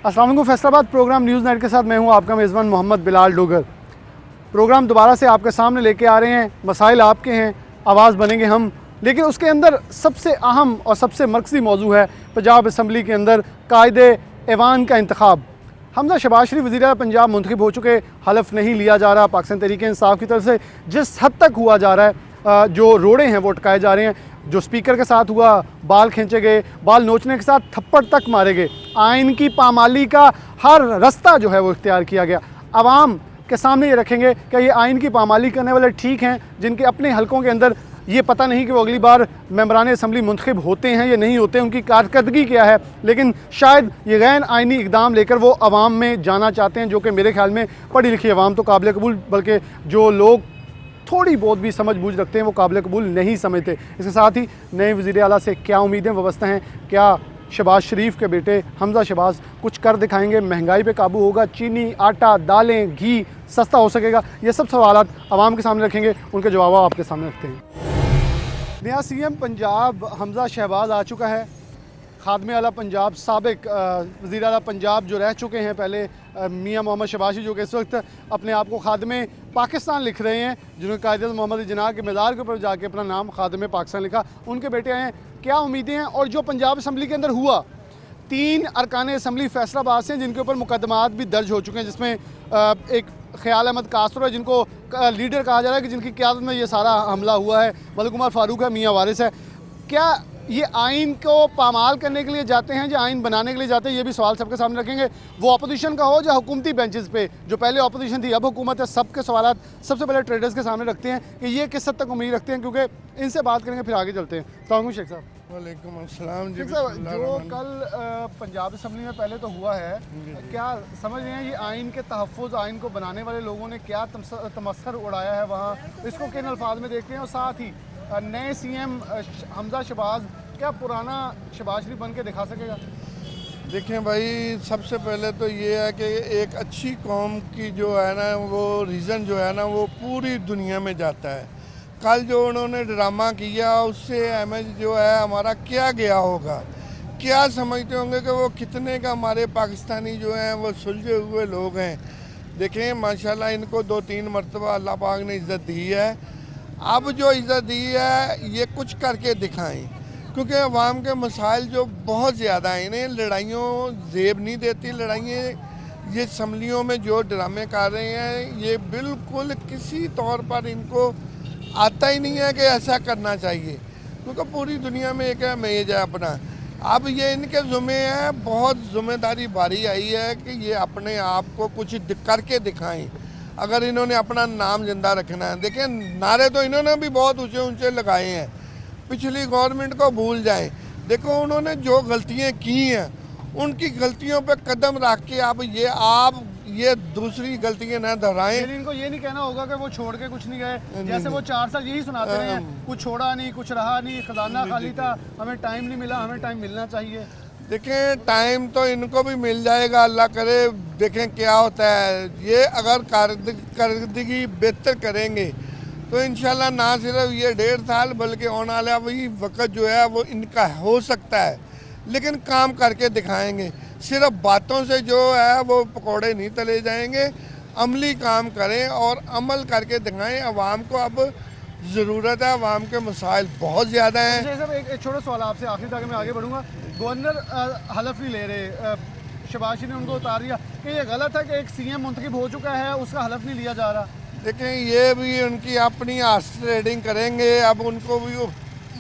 अस्सलाम वालेकुम। Faisalabad programme news night के साथ मैं हूं आपका मेज़बान मोहम्मद बिलाल डोगर। प्रोग्राम दोबारा से आपके सामने लेके आ रहे हैं। मसाइल आपके हैं, आवाज़ बनेंगे हम, लेकिन उसके अंदर सबसे अहम और सबसे मरकज़ी मौजू है पंजाब असम्बली के अंदर कायदे ऐवान का इंतखाब। हमजा शहबाज शरीफ वज़ीर आला पंजाब मुंतखब हो चुके, हलफ नहीं लिया जा रहा। पाकिस्तान तहरीक इंसाफ की तरफ से जिस हद तक हुआ जा रहा है, जो रोड़े हैं वो अटकाए जा रहे हैं, जो स्पीकर के साथ हुआ, बाल खींचे गए, बाल नोचने के साथ थप्पड़ तक मारे गए, आइन की पामाली का हर रास्ता जो है वो इख्तियार किया गया। आवाम के सामने ये रखेंगे कि ये आइन की पामाली करने वाले ठीक हैं, जिनके अपने हलकों के अंदर ये पता नहीं कि वो अगली बार मेंबरान असम्बली मुंतखब होते हैं या नहीं होते, उनकी कारकर्दगी क्या है, लेकिन शायद ये गैर आइनी इकदाम लेकर वो आवाम में जाना चाहते हैं, जो कि मेरे ख्याल में पढ़ी लिखी आवाम तो काबिल कबूल, बल्कि जो लोग थोड़ी बहुत भी समझ बूझ रखते हैं वो काबिल कबूल नहीं समझते। इसके साथ ही नए वज़ीर आला से क्या उम्मीदें वाबस्ता हैं, क्या शहबाज शरीफ के बेटे हमजा शहबाज कुछ कर दिखाएंगे, महंगाई पे काबू होगा, चीनी, आटा, दालें, घी सस्ता हो सकेगा, ये सब सवालात आवाम के सामने रखेंगे, उनके जवाब आपके सामने रखते हैं। नया सीएम पंजाब हमजा शहबाज आ चुका है। खादमे आला पंजाब साबिक वज़ीर आला पंजाब जो रह चुके हैं पहले, मियाँ मोहम्मद शहबाज, जो कि इस वक्त अपने आप को खादमे पाकिस्तान लिख रहे हैं, जिन्होंने कायदे मोहम्मद जिन्ना के मज़ार के ऊपर जाके अपना नाम खादमे पाकिस्तान लिखा, उनके बेटे हैं। क्या उम्मीदें हैं? और जो पंजाब असम्बली के अंदर हुआ, 3 अरकान असम्बली फैसलाबाद से जिनके ऊपर मुकदमात भी दर्ज हो चुके हैं, जिसमें एक ख्याल अहमद कासर है, जिनको लीडर कहा जा रहा है, कि जिनकी क़यादत में ये सारा हमला हुआ है, मलिक उमर फारूक है, मियाँ वारिस है। क्या ये आइन को पामाल करने के लिए जाते हैं या आइन बनाने के लिए जाते हैं, ये भी सवाल सबके सामने रखेंगे। वो अपोजिशन का हो या हुकूमती बेंचेस पे, जो पहले अपोजिशन थी अब हुकूमत है, सबके सवालात सबसे पहले ट्रेडर्स के सामने रखते हैं कि ये किस हद तक उम्मीद रखते हैं, क्योंकि इनसे बात करेंगे फिर आगे चलते हैं। अस्सलाम शेख साहब। वालेकुम अस्सलाम जी। जो कल पंजाब असम्बली में पहले तो हुआ है, क्या समझ रहे हैं ये आइन के तहफ़्फ़ुज़, आइन को बनाने वाले लोगों ने क्या तमस्खर उड़ाया है वहाँ, इसको किन अल्फाज में देखते हैं? और साथ ही नए सीएम हमजा शहबाज क्या पुराना शहबाज शरीफ बन के दिखा सकेगा? देखें भाई, सबसे पहले तो ये है कि एक अच्छी कौम की जो है ना वो रीज़न जो है ना वो पूरी दुनिया में जाता है। कल जो उन्होंने ड्रामा किया उससे इमेज जो है हमारा क्या गया होगा, क्या समझते होंगे कि वो कितने का हमारे पाकिस्तानी जो हैं वो सुलझे हुए लोग हैं। देखें माशाल्लाह इनको 2-3 मरतबा अल्लाह पाक ने इज़्ज़त दी है। अब जो इज़्ज़त दी है ये कुछ करके दिखाएं, क्योंकि अवाम के मसाइल जो बहुत ज़्यादा हैं, इन्हें लड़ाइयों जेब नहीं देती। लड़ाइयाँ ये असम्बलियों में जो ड्रामे कर रहे हैं ये बिल्कुल किसी तौर पर इनको आता ही नहीं है कि ऐसा करना चाहिए, क्योंकि पूरी दुनिया में एक इमेज है अपना। अब ये इनके ज़ुम्मे है, बहुत ज़िम्मेदारी भारी आई है कि ये अपने आप को कुछ करके दिखाएं। अगर इन्होंने अपना नाम जिंदा रखना है, देखिए नारे तो इन्होंने भी बहुत ऊंचे ऊंचे लगाए हैं, पिछली गवर्नमेंट को भूल जाएं। देखो उन्होंने जो गलतियां की हैं उनकी गलतियों पे कदम रख के आप ये दूसरी गलतियां ना दोहराएं। इनको ये नहीं कहना होगा कि वो छोड़ के कुछ नहीं गए, जैसे वो 4 साल यही सुनाते रहे हैं, कुछ छोड़ा नहीं, कुछ रहा नहीं, खजाना खाली था, हमें टाइम नहीं मिला, हमें टाइम मिलना चाहिए। देखें टाइम तो इनको भी मिल जाएगा, अल्लाह करे। देखें क्या होता है, ये अगर कारकर्दगी बेहतर करेंगे तो इंशाल्लाह ना सिर्फ ये 1.5 साल बल्कि आने वाला वही वक्त जो है वो इनका हो सकता है, लेकिन काम करके दिखाएंगे। सिर्फ बातों से जो है वो पकौड़े नहीं तले जाएंगे, अमली काम करें और अमल करके दिखाएं। अवाम को अब ज़रूरत है, अवाम के मसाइल बहुत ज़्यादा हैं। एक छोटा सवाल आपसे आखिरी तक मैं आगे बढ़ूँगा। गवर्नर हलफ नहीं ले रहे, शहबाज शरीफ ने उनको उतार दिया, कि ये गलत है कि एक सीएम मुंतखब हो चुका है उसका हलफ नहीं लिया जा रहा? देखें ये भी उनकी अपनी ट्रेडिंग करेंगे, अब उनको भी वो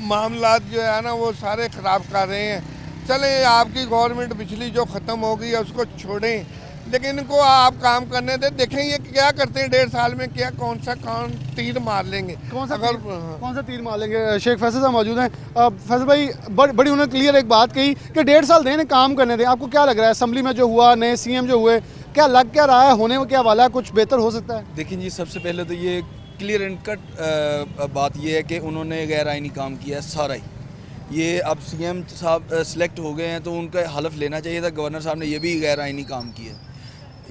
मामलात जो है ना वो सारे ख़राब कर रहे हैं। चले आपकी गवर्नमेंट पिछली जो ख़त्म हो गई है उसको छोड़ें, लेकिन इनको आप काम करने दें। देखें ये क्या करते हैं 1.5 साल में, क्या कौन सा तीर मार लेंगे, कौन सा तीर मार लेंगे। शेख फैसल साहब मौजूद हैं। फैसल भाई, बड़ी उन्होंने क्लियर एक बात कही कि 1.5 साल दें, काम करने दें। आपको क्या लग रहा है असम्बली में जो हुआ, नए सीएम जो हुए, क्या लग क्या रहा है, होने में क्या वाला है, कुछ बेहतर हो सकता है? देखिए जी, सबसे पहले तो ये क्लियर एंड कट बात ये है कि उन्होंने गैर आइनी काम किया है सारा ही। ये अब सीएम साहब सिलेक्ट हो गए हैं तो उनका हलफ लेना चाहिए था। गवर्नर साहब ने ये भी गैर आइनी काम किया।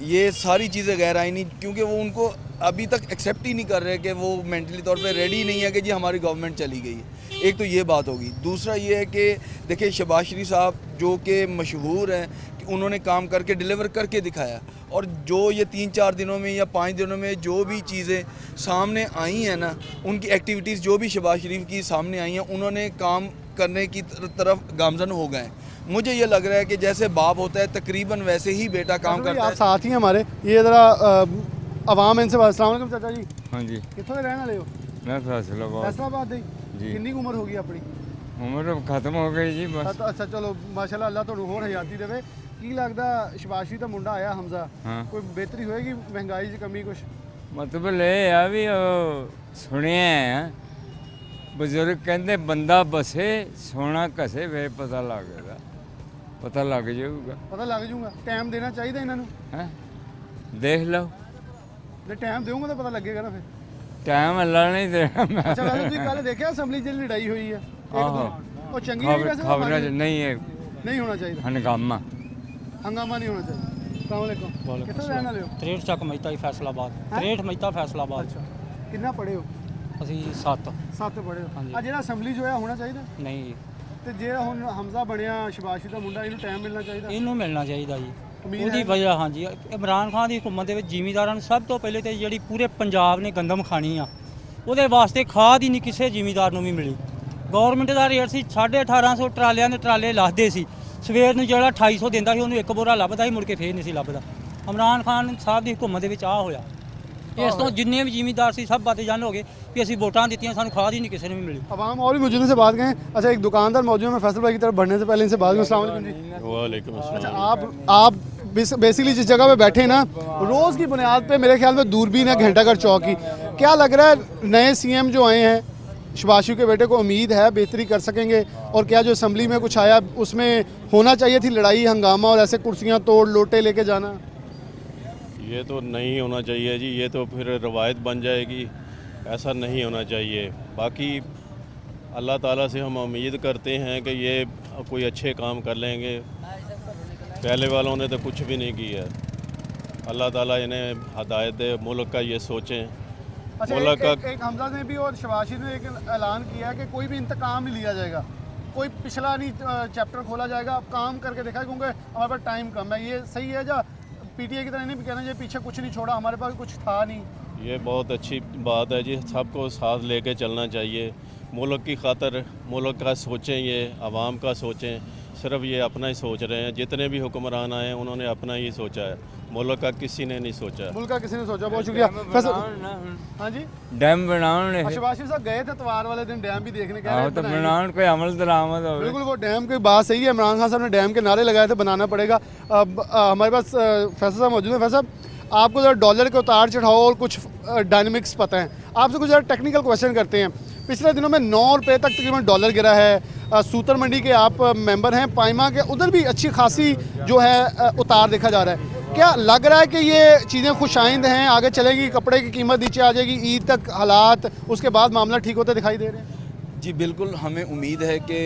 ये सारी चीज़ें गैर आइनी, क्योंकि वो उनको अभी तक एक्सेप्ट ही नहीं कर रहे कि वो मेंटली तौर पे रेडी नहीं है कि जी हमारी गवर्नमेंट चली गई है। एक तो ये बात होगी। दूसरा ये है कि देखिए शहबाज शरीफ साहब जो कि मशहूर हैं कि उन्होंने काम करके डिलीवर करके दिखाया। और जो ये 3-4 दिनों में या 5 दिनों में जो भी चीज़ें सामने आई हैं ना, उनकी एक्टिविटीज़ जो भी शहबाज शरीफ की सामने आई हैं, उन्होंने काम करने की तरफ गामजन हो गए। मुझे ये लग रहा है कि जैसे बाप होता है तकरीबन वैसे ही बेटा काम करता आप है। साथ ही हैं हमारे, ये ज़रा आवाम इनसे बात। अस्सलाम वालेकुम चाचा जी, हाँ जी, कितों दे रहने वाले हो? मैं फैसलाबाद फैसलाबाद दे। जी। कितनी उम्र होगी अपनी? उम्र खत्म हो गई जी बस। अच्छा चलो माशाल्लाह, अल्लाह तो होर हयाती देवे। की लगदा शहबाज शरीफ दा मुंडा आया हमजा, हाँ। कोई बेहतरी होएगी महंगाई दी कमी कुछ? मतलब ये आ भी सुनिया है बजुर्ग कहते बंदा बसे सोना कसे वे पता लगेगा, पता लग जाऊगा। पता लग जूगा। टाइम देना चाहिए इन्हों? हैं देख लो, जे टाइम दूंगा तो पता लगेगा ना फिर। टाइम अल्लाह नहीं देना। मैं अच्छा वैसे तुम कल देखा असैम्बली च लड़ाई हुई है आहो। और चंगी नहीं वैसे खबर हमारी- नहीं है नहीं होना चाहिए, हंगामा। हंगामा नहीं होना चाहिए। अस्सलाम वालेकुम, कित्थों रहने वाले हो? 63 ਚੱਕ ਮਹਿਤਾ ਹੀ ਫੈਸਲਾਬਾਦ 63 ਮਹਿਤਾ ਫੈਸਲਾਬਾਦ अच्छा कितना पढ़े हो? ਅਸੀਂ 7 7 पढ़े हो। ਹਾਂਜੀ। ਆ ਜਿਹੜਾ ਅਸੈਂਬਲੀ ਜੋ ਹੈ ਹੋਣਾ ਚਾਹੀਦਾ ਨਹੀਂ ਜੀ, ਤੇ ਜੇ ਹੁਣ ਹਮਜ਼ਾ ਬਣਿਆ ਸ਼ਹਬਾਜ਼ ਸ਼ਰੀਫ ਦਾ ਮੁੰਡਾ, ਇਹਨੂੰ ਟਾਈਮ ਮਿਲਣਾ ਚਾਹੀਦਾ। ਇਹਨੂੰ ਮਿਲਣਾ ਚਾਹੀਦਾ ਜੀ। ਉਮੀਦ ਉਹਦੀ ਹੈ। ਵਜ੍ਹਾ ਹਾਂਜੀ, ਇਮਰਾਨ ਖਾਨ ਦੀ ਹੁਕੂਮਤ ਦੇ ਵਿੱਚ ਜ਼ਿਮੀਂਦਾਰਾਂ ਨੂੰ ਸਭ ਤੋਂ ਪਹਿਲੇ ਤੇ ਜਿਹੜੀ ਪੂਰੇ ਪੰਜਾਬ ਨੇ ਗੰਦਮ ਖਾਣੀ ਆ, ਉਹਦੇ ਵਾਸਤੇ ਖਾਦ ਹੀ ਨਹੀਂ ਕਿਸੇ ਜ਼ਿਮੀਂਦਾਰ ਨੂੰ ਵੀ ਮਿਲੀ। ਗਵਰਨਮੈਂਟ ਦਾ ਰੇਟ ਸੀ 1850 ਟਰਾਲਿਆਂ ਦੇ ਟਰਾਲੇ ਲਾਹਦੇ ਸੀ। ਸਵੇਰ ਨੂੰ ਜਿਹੜਾ 2800 ਦਿੰਦਾ ਸੀ ਉਹਨੂੰ ਇੱਕ ਬੋਰਾ ਲੱਭਦਾ ਸੀ, ਮੁੜ ਕੇ ਫੇਰ ਨਹੀਂ ਸੀ ਲੱਭਦਾ। ਇਮਰਾਨ ਖਾਨ ਸਾਹਿਬ ਦੀ ਹੁਕੂਮਤ ਦੇ ਵਿੱਚ ਆ ਹੋਇਆ। ਇਸ ਤੋਂ ਜਿੰਨੇ ਵੀ ਜ਼ਿਮੀਂਦਾਰ ਸੀ ਸਭ ਬਾਤੇਜਾਨ ਹੋ ਗਏ ਕਿ ਅਸੀਂ ਵੋਟਾਂ ਦਿੱਤੀਆਂ, ਸਾਨੂੰ खाद ही नहीं किसी ने भी मिली। अवाम और भी मौजूद से बात करें। अच्छा एक दुकानदार मौजूद है, मैं फैसल भाई की तरफ बढ़ने से पहले इनसे बात करूँ। अस्सलाम वालेकुम जी। वालेकुम अच्छा अस्सलाम। आप बेसिकली जिस जगह पे बैठे ना, रोज़ की बुनियाद पे मेरे ख्याल में दूरबीन है घंटाघर चौक की, क्या लग रहा है नए सीएम जो आए हैं शहबाज शरीफ के बेटे को उम्मीद है बेहतरी कर सकेंगे? और क्या जो असम्बली में कुछ आया उसमें होना चाहिए थी लड़ाई हंगामा और ऐसे कुर्सियाँ तोड़ लोटे लेके जाना? ये तो नहीं होना चाहिए जी, ये तो फिर रवायत बन जाएगी, ऐसा नहीं होना चाहिए। बाकी अल्लाह ताला से हम उम्मीद करते हैं कि ये कोई अच्छे काम कर लेंगे। पहले वालों ने तो कुछ भी नहीं किया। अल्लाह ताला इन्हें हदायत दे, मुल्क का ये सोचें। अच्छा मुल्क एक, का एक, एक हमजा ने भी और शहबाज शरीफ ने एक ऐलान किया है कि कोई भी इंतकाम नहीं लिया जाएगा, कोई पिछला नहीं चैप्टर खोला जाएगा, आप काम करके देखा, क्योंकि हमारे पास टाइम कम है। ये सही है या पीटीआई की तरह नहीं भी कहना चाहिए पीछे कुछ नहीं छोड़ा, हमारे पास कुछ था नहीं? ये बहुत अच्छी बात है जी, सबको साथ लेके चलना चाहिए। मुल्क की खातर मुल्क का सोचें, ये आवाम का सोचें। सिर्फ ये अपना ही सोच रहे हैं। जितने भी हुक्मरान आए हैं उन्होंने अपना ही सोचा है, मुल्क का किसी ने नहीं सोचा। मुल्क का किसी ने सोचा। बहुत शुक्रिया फैसल। हाँ जी, डैम बनाओ ने शहबाज शरीफ साहब गए थे इतवार वाले दिन डैम भी देखने गए, आओ तो बनाओ कोई अमल दरामद हो। बिल्कुल वो डैम की बात सही है। इमरान खान साहब ने डैम के नारे लगाए थे, बनाना पड़ेगा। अब हमारे पास फैसल साहब मौजूद है। फैसल साहब, आपको ज़रा डॉलर के उतार चढ़ाव और कुछ डायनेमिक्स पता है, आपसे कुछ ज़रा टेक्निकल क्वेश्चन करते हैं। पिछले दिनों में 9 रुपये तक तकरीबन डॉलर गिरा है। सूतर मंडी के आप मेंबर हैं, पाइमा के, उधर भी अच्छी खासी जो है उतार देखा जा रहा है। क्या लग रहा है कि ये चीज़ें खुश आइंद हैं, आगे चलेगी, कपड़े की कीमत नीचे आ जाएगी, ईद तक हालात, उसके बाद मामला ठीक होते दिखाई दे रहे हैं? जी बिल्कुल, हमें उम्मीद है कि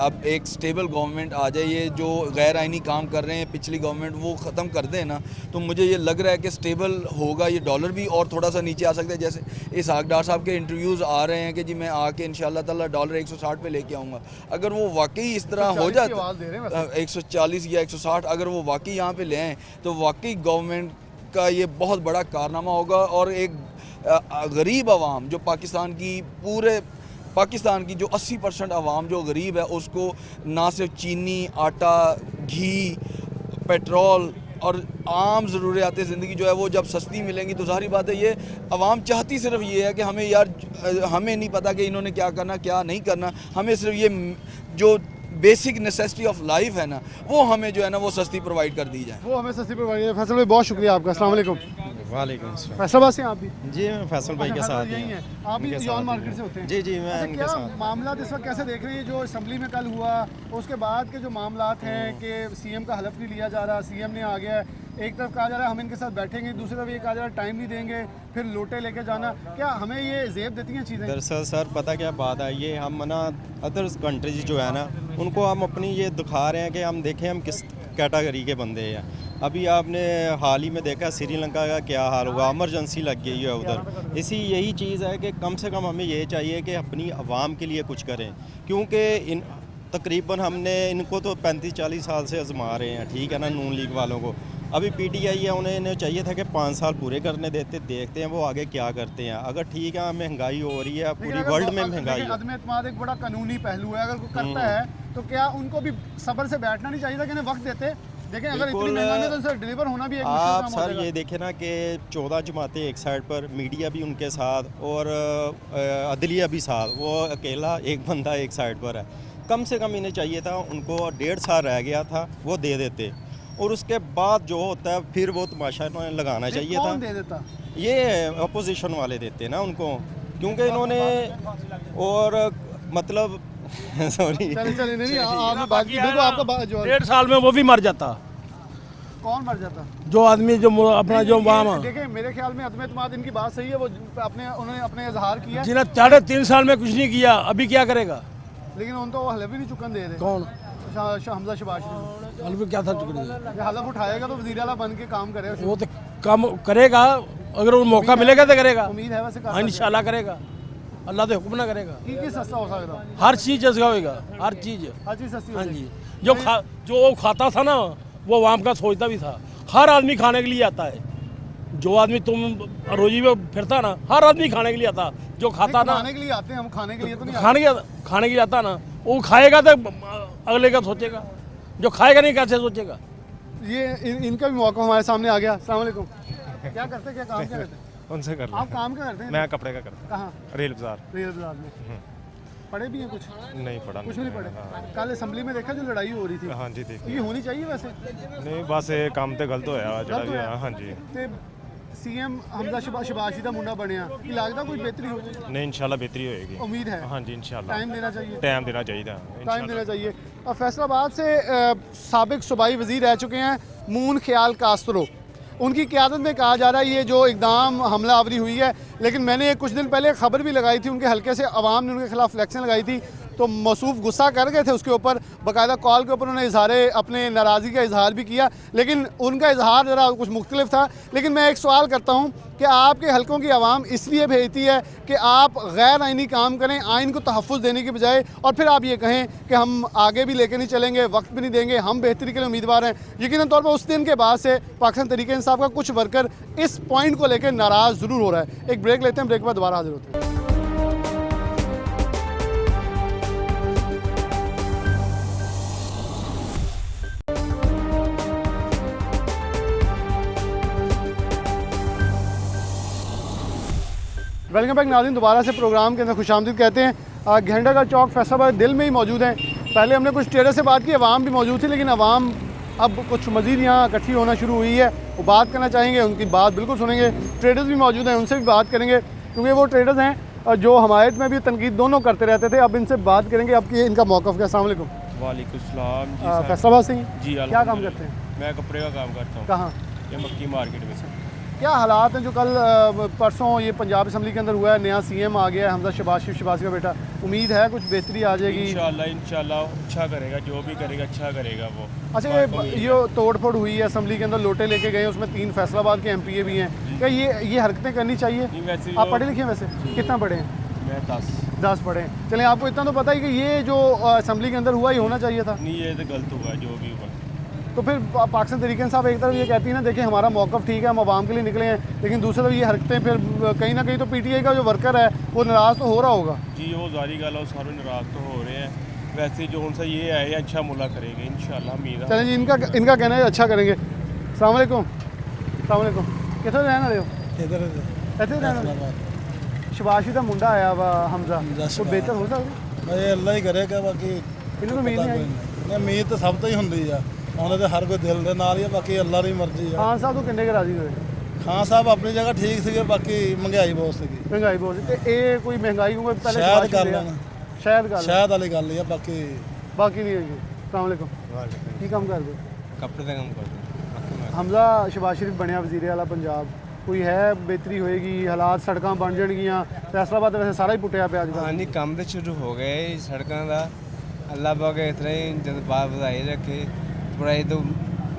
अब एक स्टेबल गवर्नमेंट आ जाए। ये जो गैर आइनी काम कर रहे हैं पिछली गवर्नमेंट, वो ख़त्म कर दें ना, तो मुझे ये लग रहा है कि स्टेबल होगा। ये डॉलर भी और थोड़ा सा नीचे आ सकता है। जैसे इसहाक डार साहब के इंटरव्यूज़ आ रहे हैं कि जी मैं आके इंशाल्लाह ताला डॉलर 160 पे लेके आऊँगा। अगर वो वाकई इस तरह हो जाता 140 या 160, अगर वो वाकई यहाँ पे ले आएँ तो वाकई गवर्नमेंट का ये बहुत बड़ा कारनामा होगा। और एक गरीब आवाम जो पाकिस्तान की पूरे पाकिस्तान की जो 80% आवाम जो गरीब है, उसको ना सिर्फ चीनी, आटा, घी, पेट्रोल और आम ज़रूरियात ज़िंदगी जो है वो जब सस्ती मिलेंगी तो ज़ाहिर बात है ये आवाम चाहती सिर्फ ये है कि हमें यार, हमें नहीं पता कि इन्होंने क्या करना क्या नहीं करना, हमें सिर्फ ये जो बेसिक नेसेसिटी ऑफ लाइफ है ना, वो हमें जो है ना वो सस्ती प्रोवाइड कर दी जाए। वो हमें सस्ती प्रोवाइड है। फैसल भाई बहुत शुक्रिया आपका। अस्सलाम वालेकुम। वालेकुम अस्सलाम। फैसलाबाद से हैं आप भी? जी मैं फैसल भाई के अच्छा, साथ यही ही हैं हूँ। आप भी उनके जॉन साथ मार्केट ही से होते हैं? जी जी मैं अच्छा, उनके क्या साथ। मामला इस वक्त कैसे देख रहे हैं जो असेंबली में कल हुआ, उसके बाद के जो मामलात हैं कि सीएम का हलफ नहीं लिया जा रहा, सीएम ने आ गया, एक तरफ कहा जा रहा है हम इनके साथ बैठेंगे, दूसरी तरफ ये कहा जा रहा है टाइम नहीं देंगे, फिर लोटे लेके जाना, क्या हमें ये जेब देती हैं चीज़ें? दरअसल सर पता क्या बात है, ये हम ना अदर कंट्रीज जो है ना उनको हम अपनी ये दिखा रहे हैं कि हम देखें हम किस कैटेगरी के बंदे हैं। अभी आपने हाल ही में देखा श्रीलंका का क्या हाल हुआ, इमरजेंसी लग गई है उधर। इसी यही चीज़ है कि कम से कम हमें ये चाहिए कि अपनी आवाम के लिए कुछ करें, क्योंकि तकरीबन हमने इनको तो 35-40 साल से आजमा रहे हैं, ठीक है ना, नून लीग वालों को। अभी पीटीआई है, उन्हें चाहिए था कि 5 साल पूरे करने देते, देखते हैं वो आगे क्या करते हैं। अगर ठीक है महंगाई हो रही है, पूरी वर्ल्ड में महंगाई है। अदम एतमाद एक बड़ा कानूनी पहलू है, अगर कोई करता है तो क्या उनको भी सब्र से बैठना नहीं चाहिए था कि इन्हें वक्त देते? देखें अगर इतनी महंगाई है तो उनसे डिलीवर होना भी एक मुश्किल आप काम हो सर जाएगा। ये देखें ना कि 14 जमातें एक साइड पर, मीडिया भी उनके साथ और अदलिया भी साथ, वो अकेला एक बंदा एक साइड पर है। कम से कम इन्हें चाहिए था, उनको 1.5 साल रह गया था, वो दे देते, और उसके बाद जो होता है फिर वो तमाशा इन्होंने लगाना चाहिए कौन था। दे देता? ये अपोजिशन वाले देते ना उनको, क्योंकि इन्होंने और मतलब सॉरी चले नहीं आपने बात की, देखो आपका जो 1.5 साल में वो भी मर जाता। कौन मर जाता? जो आदमी जो अपना जो वहाँ देखें मेरे ख्याल में अदम एतमाद इनकी बात सही है, वो उन्होंने अपने इजहार किया, जिन्हें 3.5 साल में कुछ नहीं किया, अभी क्या करेगा? लेकिन उन तो हलफ भी नहीं चुकन दे रहे। कौन? हमजा शबाश शरीफ। हल्फ क्या था चुकने? हलफ उठाएगा तो वज़ीर आला बन के काम करे। वो तो काम करेगा, अगर वो मौका मिलेगा तो करेगा। उम्मीद है वैसे हाँ इंशाल्लाह करेगा, अल्लाह तो हुक्म ना करेगा। की सस्ता हो सकता? हर चीज़ सस्ता होएगा, हर चीज़। हर चीज़ सस्ती हो हाँ जाएगी। जी, जो वो खाता था ना, वो वाम का सोचता भी था। हर आदमी खाने के लिए आता है, जो आदमी तुम रोजी में फिरता ना, हर आदमी खाने के लिए आता। जो खाता ना, खाने के लिए आते हैं हम, खाने के लिए तो नहीं खाने के लिए आता ना, वो खाएगा तो अगले का सोचेगा, जो खाएगा नहीं कैसे सोचेगा। ये इनका भी मौका हमारे सामने आ गया। अस्सलाम वालेकुम। क्या करते हैं, क्या काम क्या करते हैं? उनसे कर आप काम क्या करते हैं? मैं कपड़े का करता हूँ। कहाँ? रेल बाजार। रेल बाजार में। पढ़े भी हैं कुछ? नहीं पढ़ा, कुछ भी नहीं पढ़े। हाँ। कल असेंबली में देखा जो लड़ाई हो रही थी। हाँ जी देखिए। ये होनी चाहिए वैसे। नहीं बस ये काम तो गलत होया गलत जड़ा भी होया। हाँ जी। ते सीएम हमजा शबाशी दा मुंडा बनया, कि लगता कोई बेहतरी हो जाए? नहीं इंशाल्लाह बेहतरी होएगी। उम्मीद है। हाँ जी इंशाल्लाह। टाइम देना चाहिए। टाइम देना चाहिए। टाइम देना चाहिए। और फैसलाबाद से साबिक सूबाई वज़ीर रह चुके हैं मून ख्याल कास्त्रो, उनकी क़यादत में कहा जा रहा है ये जो इकदाम हमला आवरी हुई है। लेकिन मैंने कुछ दिन पहले खबर भी लगाई थी, उनके हल्के से अवाम ने उनके खिलाफ फ्लैक्सें लगाई थी, तो मौसूफ गुस्सा कर गए थे उसके ऊपर, बाकायदा कॉल के ऊपर उन्होंने अपने नाराज़गी का इजहार भी किया, लेकिन उनका इजहार ज़रा कुछ मुख्तलिफ था। लेकिन मैं एक सवाल करता हूँ कि आपके हल्कों की आवाम इसलिए भेजती है कि आप गैर आइनी काम करें, आइन को तहफ़्फ़ुज़ देने की बजाय, और फिर आप ये कहें कि हम आगे भी लेके नहीं चलेंगे, वक्त भी नहीं देंगे, हम बेहतरी के लिए उम्मीदवार हैं। यकीनन तौर पर उस दिन के बाद से पाकिस्तान तहरीक-ए-इंसाफ का कुछ वर्कर इस पॉइंट को लेकर नाराज़ ज़रूर हो रहा है। एक ब्रेक लेते हैं, ब्रेक के बाद दोबारा हाजिर होते हैं। वेलकम बैक नाज़रीन, दोबारा से प्रोग्राम के अंदर खुशामदीद कहते हैं। घेंडा का चौक फैसलाबाद दिल में ही मौजूद हैं। पहले हमने कुछ ट्रेडर से बात की, आवाम भी मौजूद थी, लेकिन आवाम अब कुछ मज़ीद यहाँ इकट्ठी होना शुरू हुई है। वो बात करना चाहेंगे, उनकी बात बिल्कुल सुनेंगे। ट्रेडर्स भी मौजूद हैं, उनसे भी बात करेंगे, क्योंकि वो ट्रेडर्स हैं जो हमायत में भी तनकीद दोनों करते रहते थे। अब इनसे बात करेंगे, अब कि इनका मौक़िफ़ क्या। अस्सलाम वालेकुम। वालेकुम सलाम जी। फैसलाबाद से ही जी क्या काम करते हैं? मैं कपड़े का काम करता हूँ। कहाँ? ये मक्की मार्केट में। क्या हालात हैं जो कल परसों ये पंजाब असम्बली के अंदर हुआ है, नया सीएम आ गया है, हमजा शबाशी का बेटा, उम्मीद है कुछ बेहतरी आ जाएगी? इंशाल्लाह अच्छा करेगा, जो भी करेगा अच्छा करेगा वो। अच्छा ये तोड़ फोड़ हुई है असम्बली के अंदर, लोटे लेके गए, उसमें 3 फैसलाबाद के एमपीए भी हैं, क्या ये हरकतें करनी चाहिए? वैसे आप पढ़े लिखे हैं वैसे? कितना पढ़े हैं? मैं 10 पढ़े हैं। चलें, आपको इतना तो पता ही कि ये जो असम्बली के अंदर हुआ ये होना चाहिए था? नहीं ये तो गलत हुआ जो भी हुआ। तो फिर पाकिस्तान तहरीक-ए-इंसाफ एक तरफ ये कहती है ना, देखिए हमारा मौक़िफ़ ठीक है, हम आवाम के लिए निकले हैं, लेकिन दूसरी तरफ ये हरकतें फिर कहीं ना कहीं तो पीटीआई का जो वर्कर है वो नाराज़ तो हो रहा होगा। जी वो जारी गल है, सारे नाराज़ तो हो रहे हैं। वैसे जो उनसे ये है ये अच्छा मुला करेंगे इंशाल्लाह, उम्मीद है। चलें जी, इनका कहना है अच्छा करेंगे। अस्सलाम वालेकुम। अस्सलाम वालेकुम। कितने रहना रहे हो? इधर रहना। शबाशी का मुंडा आया वा हमजा, तो बेहतर हो सकता? ਇਹ ਅੱਲਾ ਹੀ ਕਰੇਗਾ ਬਾਕੀ इन्होंने उम्मीद नहीं आई। ਨੇ ਉਮੀਦ ਤਾਂ ਸਭ ਤੋਂ ਹੀ ਹੁੰਦੀ ਆ, ਉਹਨਾਂ ਦੇ ਹਰ ਕੋਈ ਦਿਲ ਦੇ ਨਾਲ ਹੀ ਆ, ਬਾਕੀ ਅੱਲਾ ਦੀ ਮਰਜ਼ੀ ਆ। खान साहब तो किन्ने के राजी हुए? ਖਾਨ ਸਾਹਿਬ ਆਪਣੀ ਜਗ੍ਹਾ ਠੀਕ ਸੀਗੇ, ਬਾਕੀ ਮਹਿੰਗਾਈ ਬਹੁਤ ਸੀਗੀ। महंगाई बहुत सी, ये कोई महंगाई को पहले शायद शबाशी कर लिया। लेना। शायद कर लेना। ਸ਼ਾਇਦ ਵਾਲੀ ਗੱਲ ਹੀ ਆ, ਬਾਕੀ बाकी नहीं है। अस्सलाम वालेकुम। की काम कर दो? कपड़े का काम करते हैं। हमजा शबाज शरीफ बनया वज़ीर आला पंजाब, कोई है बेहतरी होएगी, हालात सड़कां बन जाएगियां? फैसलाबाद वैसे सारा ही पुट्टिया पिया अजकल। हाँ नहीं काम तो शुरू हो गए सड़कों का, अल्लाह पाक इतना ही जब बात बधाई रखे। बुराई तो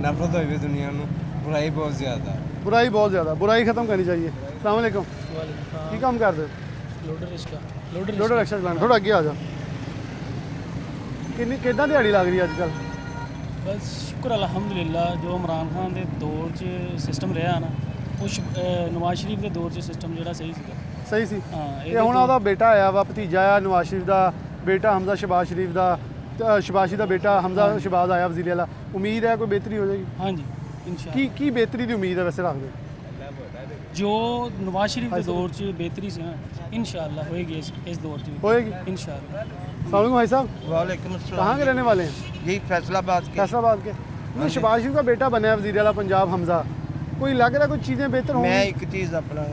नफरत हुई दुनिया में, बुराई बहुत ज़्यादा। बुराई बहुत ज़्यादा, बुराई ख़त्म करनी चाहिए। अस्सलाम वालेकुम। की काम कर दो? लोडर रिक्शा चलाना। थोड़ा आगे आ जाओ। ਕਿੱਦਾਂ ਦਿਹਾੜੀ ਲੱਗ ਰਹੀ ਹੈ ਅੱਜ ਕੱਲ੍ਹ? ਬਸ ਸ਼ੁਕਰ ਅਲਹਮਦੁਲਿਲਾ, ਜੋ ਇਮਰਾਨ ਖਾਨ ਦੇ ਦੌਰ 'ਚ ਸਿਸਟਮ ਰਿਹਾ ਨਾ, ਉਹ ਨਵਾਜ਼ ਸ਼ਰੀਫ ਦੇ ਦੌਰ 'ਚ ਸਿਸਟਮ ਜਿਹੜਾ ਸਹੀ ਸੀਗਾ। ਸਹੀ ਸੀ। ਹਾਂ, ਇਹ ਹੁਣ ਉਹਦਾ ਬੇਟਾ ਆਇਆ ਵਾ, ਭਤੀਜਾ ਆ ਨਵਾਜ਼ ਸ਼ਰੀਫ ਦਾ ਬੇਟਾ ਹਮਜ਼ਾ ਸ਼ਬਾਜ਼ ਸ਼ਰੀਫ ਦਾ, ਸ਼ਬਾਜ਼ੀ ਦਾ ਬੇਟਾ ਹਮਜ਼ਾ ਸ਼ਬਾਜ਼ ਆਇਆ ਵਜ਼ੀਰ ਆਲਾ। ਉਮੀਦ ਹੈ ਕੋਈ ਬਿਹਤਰੀ ਹੋ ਜਾਏਗੀ? ਹਾਂਜੀ ਇਨਸ਼ਾਅੱਲਾ। ਕੀ ਬਿਹਤਰੀ ਦੀ ਉਮੀਦ ਹੈ ਵੈਸੇ ਰੱਖਦੇ? ਜੋ ਨਵਾਜ਼ ਸ਼ਰੀफ ਦੇ ਦੌਰ 'ਚ ਬਿਹਤਰੀ ਸੀ ਨਾ, इनशाअल्लाह होएगी इस दौर में होएगी इंशाअल्लाह। अस्सलाम भाई साहब। वालेकुम अस्सलाम। कहाँ के रहने वाले हैं? यही फैसलाबाद के। फैसलाबाद के। ये शबाज शरीफ का बेटा बना है वज़ीर आला पंजाब हमजा, कोई लग रहा है कुछ चीज़ें बेहतर होंगी? मैं एक चीज़ अपना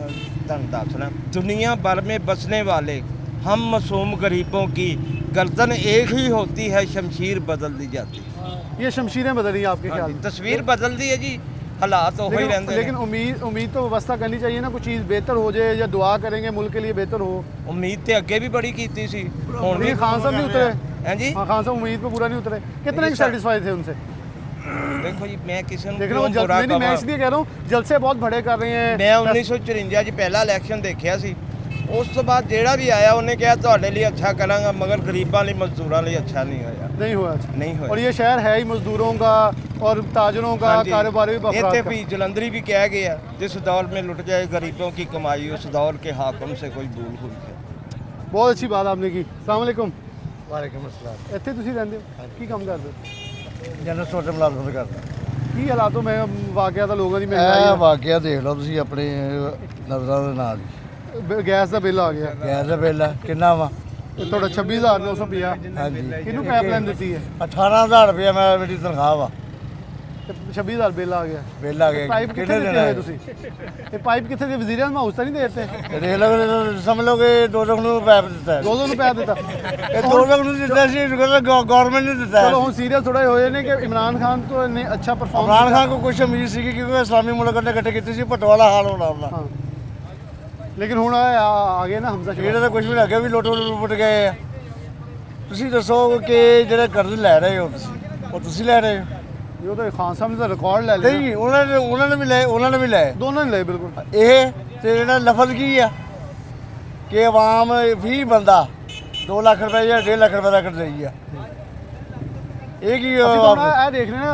दसना, दुनिया भर में बसने वाले हम मासूम गरीबों की गर्दन एक ही होती है, शमशीर बदल दी जाती है। ये शमशीरें बदल रही हैं आपके ख्याल में? तस्वीर बदल दी है जी, हालात हो ही रहते हैं। लेकिन उम्मीद तो व्यवस्था करनी चाहिए ना, कुछ चीज़ बेहतर हो जाए या दुआ करेंगे मुल्क के लिए बेहतर हो। उम्मीद तो अगे भी बड़ी की थी। खान साहब नहीं उतरे हैं जी? हाँ, खान साहब उम्मीद पे पूरा नहीं उतरे। कितने सेटिस्फाइड थे उनसे? देखो जी, मैं किसी मैं इसलिए कह रहा हूँ जलसे बहुत बड़े कर रहे हैं। मैं 1954 च पहला इलैक्शन देखा सी, उस तो बाद जेड़ा भी आया उन्हें कहा तुहाडे लिए अच्छा करांगा, मगर गरीबां लिए मजदूरां लिए अच्छा नहीं होया। नहीं हुआ। नहीं हुआ। और ये शहर है ही मजदूरों का और ताजरों का, कारोबारी इतने भी जलंधरी भी कह गया, जिस दौर में लुट जाए गरीबों की कमाई, उस दौर के हाकिम से कोई भूल हुई है। बहुत अच्छी बात आपने की। अस्सलाम वालेकुम। वालेकुम अस्सलाम। ਇੱਥੇ ਤੁਸੀਂ ਰਹਿੰਦੇ ਹੋ? ਕੀ ਕੰਮ ਕਰਦੇ ਹੋ? ਜਨਰਲ ਸਟੋਰ ਤੇ ਮੁਲਾਜ਼ਮਤ ਕਰਦਾ। ਕੀ ਹਾਲਾਤੋਂ ਮੈਂ ਵਾਕਿਆ ਤਾਂ ਲੋਕਾਂ ਦੀ ਮਹਿੰਗਾਈ ਇਹ ਵਾਕਿਆ ਦੇਖ ਲਓ ਤੁਸੀਂ ਆਪਣੇ ਨਜ਼ਰਾਂ ਦੇ ਨਾਲ ਹੀ। ਗੈਸ ਦਾ ਬਿੱਲ ਆ ਗਿਆ। ਗੈਸ ਦਾ ਬਿੱਲ ਕਿੰਨਾ ਵਾ? ਤੁਹਾਡਾ 26950। ਹਾਂਜੀ। ਕਿਹਨੂੰ ਪਾਈਪਲਾਈਨ ਦਿੱਤੀ ਹੈ? 18000 ਰੁਪਏ ਮੇਰੀ ਤਨਖਾਹ ਵਾ। 26000 ਬਿੱਲ ਆ ਗਿਆ। ਬਿੱਲ ਆ ਗਿਆ। ਪਾਈਪ ਕਿੱਥੇ ਦਿੱਤੇ ਹੋਏ ਤੁਸੀਂ? ਇਹ ਪਾਈਪ ਕਿੱਥੇ ਦੇ? ਵਜ਼ੀਰ ਆਜ਼ਮ ਹਾਊਸ ਤਾਂ ਨਹੀਂ ਦੇ ਦਿੱਤੇ? ਦੇਖ ਲਓ, ਸਮਝ ਲਓ ਕਿ 2 ਲੱਖ ਨੂੰ ਪੈਪ ਦਿੱਤਾ ਹੈ। 2 ਲੱਖ ਨੂੰ ਪੈਪ ਦਿੱਤਾ? ਇਹ 2 ਲੱਖ ਨੂੰ ਦਿੱਤਾ ਸੀ, ਗਵਰਨਮੈਂਟ ਨੇ ਦਿੱਤਾ। ਚਲੋ ਹੁਣ ਸੀਰੀਅਸ ਥੋੜਾ ਹੋਏ ਨੇ ਕਿ ਇਮਰਾਨ ਖਾਨ ਤੋਂ ਨੇ ਅੱਛਾ ਪਰਫਾਰਮ। ਇਮਰਾਨ ਖਾਨ को कुछ उम्मीद ਸੀ ਕਿਉਂਕਿ ਇਸਲਾਮੀ ਮੁਲਕ ਨੇ ਇਕੱਠੇ ਕੀਤੇ ਸੀ, ਭੱਟੋ ਵਾਲਾ ਹਾਲ ਹੋਣਾ ਆਪਣਾ। ਲੇਕਿਨ ਹੁਣ ਆ ਗਏ ਨਾ ਹਮਜ਼ਾ ਸ਼ਰੀਫ। ਇਹਦੇ ਤਾਂ ਕੁਝ ਵੀ ਲੱਗੇ ਵੀ ਲੁੱਟ ਗਏ ਆ। ਤੁਸੀਂ ਦੱਸੋ ਕਿ ਜਿਹੜੇ ਕਰਜ਼ ਲੈ ਰਹੇ ਹੋ ਉਹ ਤੁਸੀਂ ਲੈ ਰਹੇ ਹੋ? ਇਹ ਤਾਂ ਖਾਨ ਸਾਹਿਬ ਨੇ ਤਾਂ ਰਿਕਾਰਡ ਲੈ ਲਿਆ। ਨਹੀਂ, ਉਹਨਾਂ ਨੇ ਵੀ ਲਏ। ਦੋਨਾਂ ਨੇ ਲਏ ਬਿਲਕੁਲ। ਇਹ ਤੇ ਜਿਹੜਾ ਲਫ਼ਜ਼ ਕੀ ਆ ਕਿ ਆਵਾਮ 20 ਬੰਦਾ 2 ਲੱਖ ਰੁਪਏ ਜਾਂ 1.5 ਲੱਖ ਰੁਪਏ ਦਾ ਕਰ ਰਹੀ ਆ। ਇਹ ਕੀ ਇਹ ਦੇਖ ਰਹੇ ਨਾ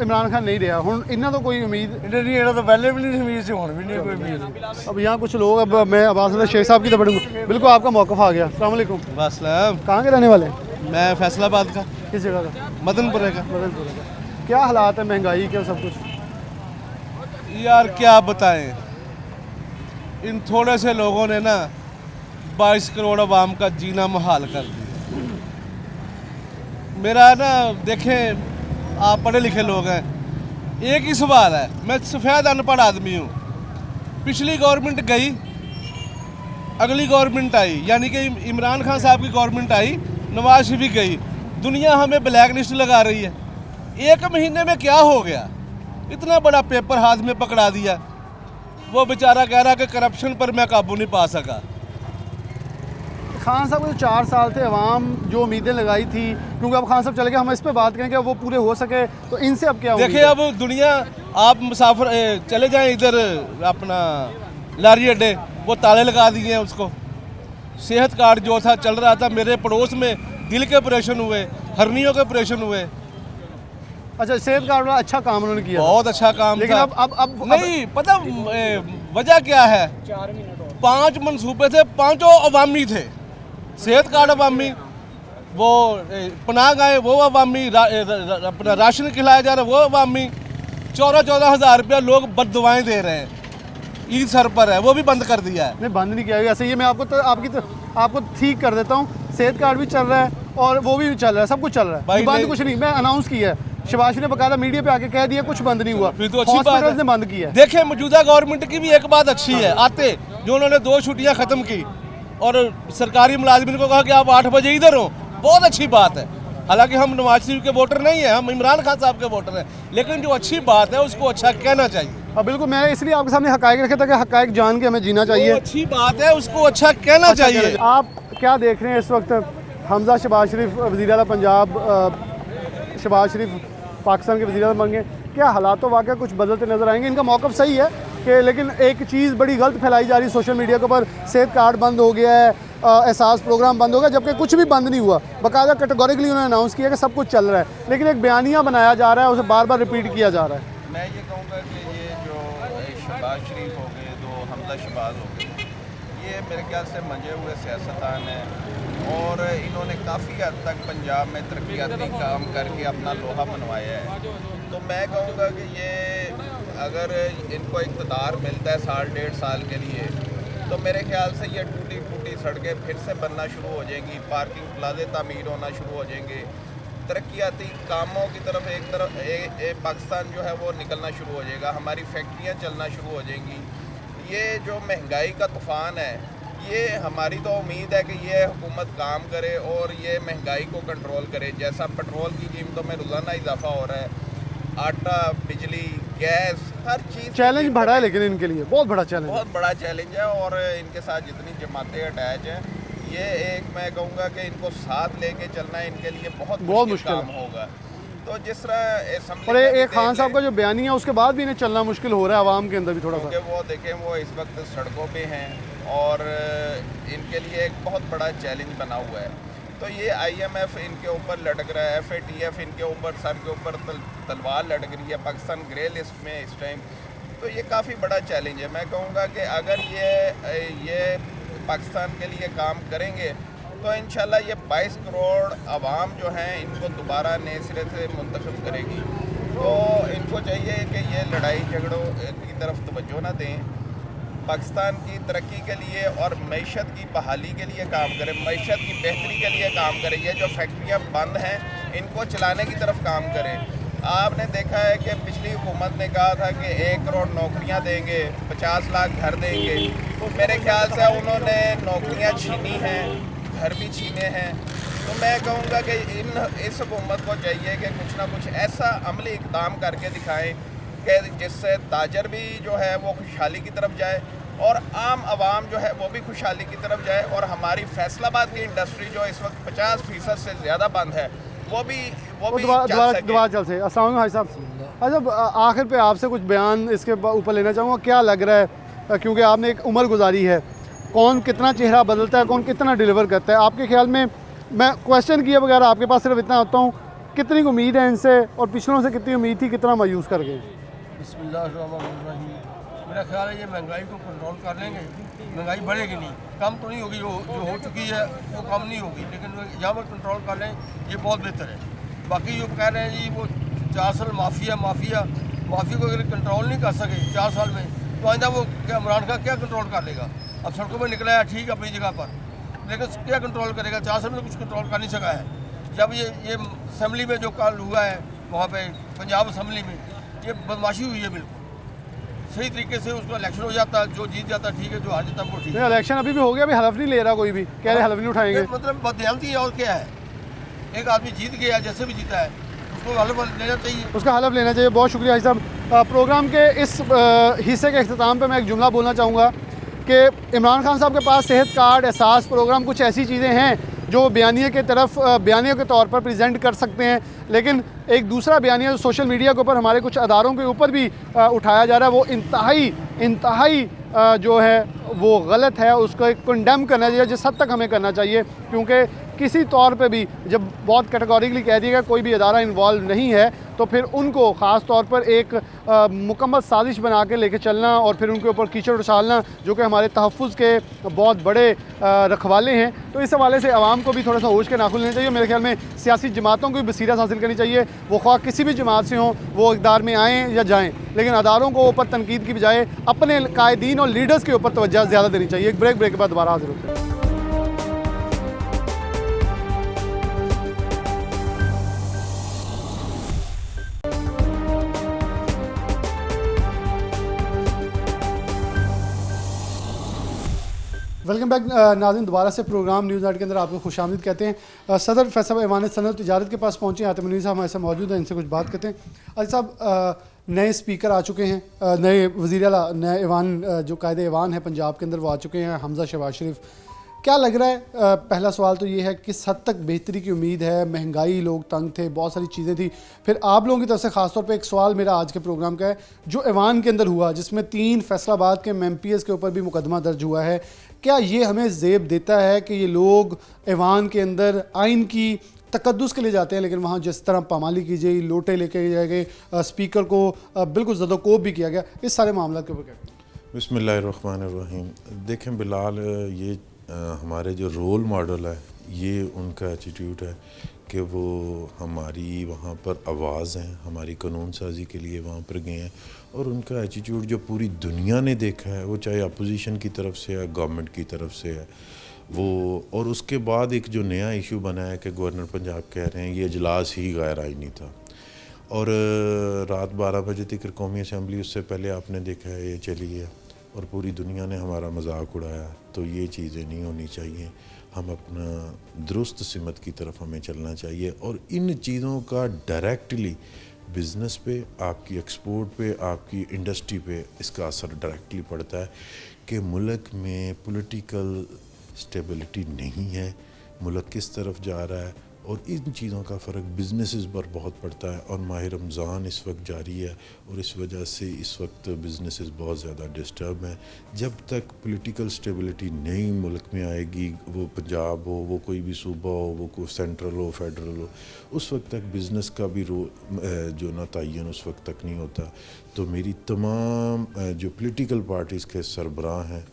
इमरान खान नहीं रहा हूँ, इन्ना तो कोई उम्मीद नहीं। इन्ना तो पहले भी नहीं उम्मीद से, हुण भी नहीं कोई उम्मीद। अब यहाँ कुछ लोग, अब मैं अब्बास शेख साहब की तो बढ़ूँगा। बिल्कुल आपका मौक़िफ़ आ गया। अस्सलाम वालेकुम। वालेकुम। कहाँ के रहने वाले? मैं फैसलाबाद का। किस जगह का? मदनपुरे का। मदनपुरे का। क्या हालात है, महंगाई के सब कुछ? यार क्या बताएं, इन थोड़े से लोगों ने ना 22 करोड़ आवाम का जीना मुहाल कर दिया। मेरा ना देखें, आप पढ़े लिखे लोग हैं, एक ही सवाल है, मैं सफ़ेद अनपढ़ आदमी हूँ। पिछली गवर्नमेंट गई, अगली गवर्नमेंट आई, यानी कि इमरान खान साहब की गवर्नमेंट आई, नवाज शरीफ गई, दुनिया हमें ब्लैक लिस्ट लगा रही है। 1 महीने में क्या हो गया? इतना बड़ा पेपर हाथ में पकड़ा दिया। वो बेचारा कह रहा कि करप्शन पर मैं काबू नहीं पा सका। खान साहब को जो 4 साल थे, अवाम जो उम्मीदें लगाई थी, क्योंकि अब खान साहब चले गए, हम इस पे बात करें कि वो पूरे हो सके, तो इनसे अब क्या देखिए, अब दुनिया, आप मुसाफिर चले जाएं इधर अपना लारी अड्डे, वो ताले लगा दिए हैं उसको। सेहत कार्ड जो था चल रहा था, मेरे पड़ोस में दिल के ऑपरेशन हुए, हर्नियों के ऑपरेशन हुए। अच्छा, सेहत कार्ड वाला अच्छा काम उन्होंने किया, बहुत अच्छा काम लेकिन था। अब नहीं पता वजह क्या है। 5 मंसूबे थे, 5 अवामी थे। सेहत कार्ड अवामी, वो पनाह आए वो अवामी, अपना राशन खिलाया जा रहा है वो अवामी। 14-14 हज़ार रुपया लोग बददुआएं दे रहे हैं, ईद सर पर है, वो भी बंद कर दिया है। नहीं, बंद नहीं किया गया। ऐसे ये मैं आपको ठीक कर देता हूँ। सेहत कार्ड भी चल रहा है और वो भी चल रहा है, सब कुछ चल रहा है। बंद कुछ नहीं, मैं अनाउंस किया है, शबाज ने बकायदा मीडिया पे आके कह दिया कुछ बंद नहीं हुआ। फिर तो अच्छी बात है। ने बंद किया है। देखिए, मौजूदा गवर्नमेंट की भी एक बात अच्छी है, आते जो उन्होंने 2 छुट्टियां ख़त्म की और सरकारी मुलाजिमिन को कहा कि आप 8 बजे इधर हो, बहुत अच्छी बात है। हालांकि हम नवाज शरीफ के वोटर नहीं हैं, हम इमरान खान साहब के वोटर हैं, लेकिन जो अच्छी बात है उसको अच्छा कहना चाहिए। अब बिल्कुल, मैं इसलिए आपके सामने हकायक रखे था कि हकायक जान के हमें जीना चाहिए। अच्छी बात है, उसको अच्छा कहना चाहिए। आप क्या देख रहे हैं इस वक्त? हमजा शबाज शरीफ वज़ीर आला पंजाब, शबाज शरीफ पाकिस्तान के वज़ीर आज़म बन गए, क्या हालात वाक़या कुछ बदलते नज़र आएंगे? इनका मौक़िफ़ सही है कि, लेकिन एक चीज़ बड़ी गलत फैलाई जा रही है सोशल मीडिया के ऊपर, सेहत कार्ड बंद हो गया है, एहसास प्रोग्राम बंद होगा, जबकि कुछ भी बंद नहीं हुआ। बाकायदा कैटेगोरिकली उन्होंने अनाउंस किया कि सब कुछ चल रहा है, लेकिन एक बयानिया बनाया जा रहा है, उसे बार बार रिपीट किया जा रहा है। मैं ये कहूँगा कि ये जो शहबाज शरीफ हो गए, दो हमजा शहबाज हो गए, ये मेरे ख्याल से मंजे हुए सियासतदान हैं और इन्होंने काफ़ी हद तक पंजाब में तरक्याती काम करके अपना लोहा मनवाया है। तो मैं कहूँगा कि ये अगर इनको इक़्तिदार मिलता है साल डेढ़ साल के लिए, तो मेरे ख्याल से ये टूटी फूटी सड़कें फिर से बनना शुरू हो जाएंगी, पार्किंग प्लाजे तामीर होना शुरू हो जाएंगे, तरक्याती कामों की तरफ एक पाकिस्तान जो है वो निकलना शुरू हो जाएगा, हमारी फैक्ट्रियाँ चलना शुरू हो जाएंगी। ये जो महंगाई का तूफ़ान है, ये हमारी तो उम्मीद है कि ये हुकूमत काम करे और ये महंगाई को कंट्रोल करे। जैसा पेट्रोल की कीमतों में रोज़ाना इजाफा हो रहा है, आटा, बिजली, गैस, हर चीज़ चैलेंज बढ़ा है, लेकिन इनके लिए बहुत बड़ा चैलेंज, बहुत बड़ा चैलेंज है। और इनके साथ जितनी जमातें अटैच हैं, ये एक मैं कहूँगा कि इनको साथ लेके चलना इनके लिए बहुत मुश्किल काम होगा। तो जिस तरह और एक खान साहब का जो बयानी है, उसके बाद भी इन्हें चलना मुश्किल हो रहा है आवाम के अंदर भी थोड़ा सा, क्योंकि वो देखें वो इस वक्त सड़कों पे हैं और इनके लिए एक बहुत बड़ा चैलेंज बना हुआ है। तो ये IMF इनके ऊपर लटक रहा है, FATF इनके ऊपर सर के ऊपर तलवार लटक रही है, पाकिस्तान ग्रे लिस्ट में इस टाइम। तो ये काफ़ी बड़ा चैलेंज है। मैं कहूँगा कि अगर ये पाकिस्तान के लिए काम करेंगे तो इंशाल्लाह ये 22 करोड़ आवाम जो हैं इनको दोबारा नए सिरे से मुंतखब करेगी। तो इनको चाहिए कि ये लड़ाई झगड़ों की तरफ तवज्जो ना दें, पाकिस्तान की तरक्की के लिए और मईशत की बहाली के लिए काम करें, मईशत की बेहतरी के लिए काम करें। ये जो फैक्ट्रियाँ बंद हैं इनको चलाने की तरफ काम करें। आपने देखा है कि पिछली हुकूमत ने कहा था कि 1 करोड़ नौकरियां देंगे, 50 लाख घर देंगे। तो मेरे ख्याल से उन्होंने नौकरियां छीनी हैं, घर भी छीने हैं। तो मैं कहूँगा कि इस हुकूमत को चाहिए कि कुछ ना कुछ ऐसा अमली इक़दाम करके दिखाएं कि जिससे ताजर भी जो है वो खुशहाली की तरफ जाए और आम आवाम जो है वो भी खुशहाली की तरफ जाए, और हमारी फैसलाबाद की इंडस्ट्री जो इस वक्त 50% से ज़्यादा बंद है वो भी दोबारा चल से। अस्सलाम वालेकुम भाई साहब। अच्छा, आखिर पे आपसे कुछ बयान इसके ऊपर लेना चाहूँगा, क्या लग रहा है, क्योंकि आपने एक उम्र गुजारी है, कौन कितना चेहरा बदलता है, कौन कितना डिलीवर करता है आपके ख्याल में? मैं क्वेश्चन किए बगैर आपके पास सिर्फ इतना होता हूँ, कितनी उम्मीद है इनसे और पिछलों से कितनी उम्मीद थी, कितना मायूस कर गए? बिस्मिल्लाहिर्रहमानिर्रहीम। मेरा ख्याल है ये महंगाई को कंट्रोल कर लेंगे, महंगाई बढ़ेगी नहीं, कम तो नहीं होगी, जो हो चुकी है वो कम नहीं होगी, लेकिन यहाँ पर कंट्रोल कर लें ये बहुत बेहतर है। बाकी जो कह रहे हैं जी वो 4 साल माफी को अगर कंट्रोल नहीं कर सके 4 साल में, तो आइंदा वो क्या इमरान खान क्या कंट्रोल कर लेगा? अब सड़कों में निकला है ठीक अपनी जगह पर, लेकिन क्या कंट्रोल करेगा? 4 साल में कुछ कंट्रोल कर नहीं सका है। जब ये असम्बली में जो कल हुआ है वहाँ पे पंजाब असम्बली में, ये बदमाशी हुई है बिल्कुल। सही तरीके से उसका इलेक्शन हो जाता, जो जीत जाता ठीक है, जो हार जाता वो ठीक है। इलेक्शन अभी भी हो गया, अभी हलफ नहीं ले रहा कोई भी, कह रहे हलफ नहीं उठाएंगे। मतलब बदयानती है और क्या है? एक आदमी जीत गया, जैसे भी जीता है उसको हलफ लेना चाहिए, उसका हलफ लेना चाहिए। बहुत शुक्रिया भाई साहब। प्रोग्राम के इस हिस्से के अख्ताम पे मैं एक जुमला बोलना चाहूँगा कि इमरान खान साहब के पास सेहत कार्ड, एहसास प्रोग्राम, कुछ ऐसी चीज़ें हैं जो बयानिया के तरफ बयानिया के तौर पर प्रेजेंट कर सकते हैं, लेकिन एक दूसरा बयानिया जो सोशल मीडिया के ऊपर हमारे कुछ अदारों के ऊपर भी उठाया जा रहा है, वो इंतहाई जो है वो गलत है। उसको एक कंडेम करना चाहिए, जिस हद तक हमें करना चाहिए, क्योंकि किसी तौर पे भी जब बहुत कैटेगोरिकली कह दिया गया कोई भी अदारा इन्वॉल्व नहीं है, तो फिर उनको ख़ास तौर पर एक मुकम्मल साजिश बना के लेके चलना और फिर उनके ऊपर कीचड़ उछालना, जो कि हमारे तहफ़्फ़ुज़ के बहुत बड़े रखवाले हैं। तो इस हवाले से आवाम को भी थोड़ा सा होश के नाखुन लेना चाहिए। मेरे ख्याल में सियासी जमातों को भी बसीरत हासिल करनी चाहिए, वो ख्वाह किसी भी जमात से हों, वो इक़्तिदार में आएँ या जाएँ, लेकिन अदारों को ऊपर तनकीद की बजाय अपने कायदीन और लीडर्स के ऊपर तवज्जो ज़्यादा देनी चाहिए। एक ब्रेक के बाद दोबारा हाजिर होते हैं। वेलकम बैक नाज़रीन, दोबारा से प्रोग्राम न्यूज़ नाइट के अंदर आपको खुशामदीद कहते हैं। सदर फैसल ऐवान सनअत तिजारत के पास पहुँचे आतिम मुनीर साहब हमारे साथ मौजूद हैं, इनसे कुछ बात करते हैं। अजी साहब, नए स्पीकर आ चुके हैं, नए वज़ीर आला, नए ऐवान जो कायदे ऐवान है पंजाब के अंदर वो आ चुके हैं, हमजा शहबाज शरीफ। क्या लग रहा है, पहला सवाल तो ये है, किस हद तक बेहतरी की उम्मीद है? महंगाई, लोग तंग थे, बहुत सारी चीज़ें थी। फिर आप लोगों की तरफ से ख़ासतौर पे एक सवाल मेरा आज के प्रोग्राम का है, जो ऐवान के अंदर हुआ, जिसमें 3 फैसलाबाद के MPs के ऊपर भी मुकदमा दर्ज हुआ है, क्या ये हमें ज़ेब देता है कि ये लोग ऐवान के अंदर आइन की तकद्दुस के लिए जाते हैं, लेकिन वहाँ जिस तरह पामाली की गई, लोटे लेके जाए गए, स्पीकर को बिल्कुल ज़दोकोब भी किया गया, इस सारे मामला के ऊपर क्या कहें? बिस्मिल्लाहिर्रहमानिर्रहीम। देखें बिलाल, ये हमारे जो रोल मॉडल है, ये उनका एटीट्यूड है कि वो हमारी वहाँ पर आवाज़ हैं, हमारी कानून साजी के लिए वहाँ पर गए हैं, और उनका एटीट्यूड जो पूरी दुनिया ने देखा है, वो चाहे अपोजिशन की तरफ से है, गवर्नमेंट की तरफ से है वो। और उसके बाद एक जो नया इशू बना है कि गवर्नर पंजाब कह रहे हैं ये इजलास ही गैर आइनी था, और रात 12 बजे तक कौमी असम्बली, उससे पहले आपने देखा है ये चली है, और पूरी दुनिया ने हमारा मजाक उड़ाया। तो ये चीज़ें नहीं होनी चाहिए, हम अपना दुरुस्त सिमत की तरफ हमें चलना चाहिए, और इन चीज़ों का डायरेक्टली बिज़नेस पे, आपकी एक्सपोर्ट पे, आपकी इंडस्ट्री पे इसका असर डायरेक्टली पड़ता है कि मुल्क में पॉलिटिकल स्टेबिलिटी नहीं है, मुल्क किस तरफ जा रहा है, और इन चीज़ों का फ़र्क बिज़नेसेस पर बहुत पड़ता है। और माह रमज़ान इस वक्त जारी है, और इस वजह से इस वक्त बिज़नेसेस बहुत ज़्यादा डिस्टर्ब हैं। जब तक पॉलिटिकल स्टेबिलिटी नई मुल्क में आएगी, वो पंजाब हो, वो कोई भी सूबा हो, वो कोई सेंट्रल हो, फेडरल हो, उस वक्त तक बिज़नेस का भी जो ना तयन उस वक्त तक नहीं होता। तो मेरी तमाम जो पॉलिटिकल पार्टीज़ के सरबराह हैं,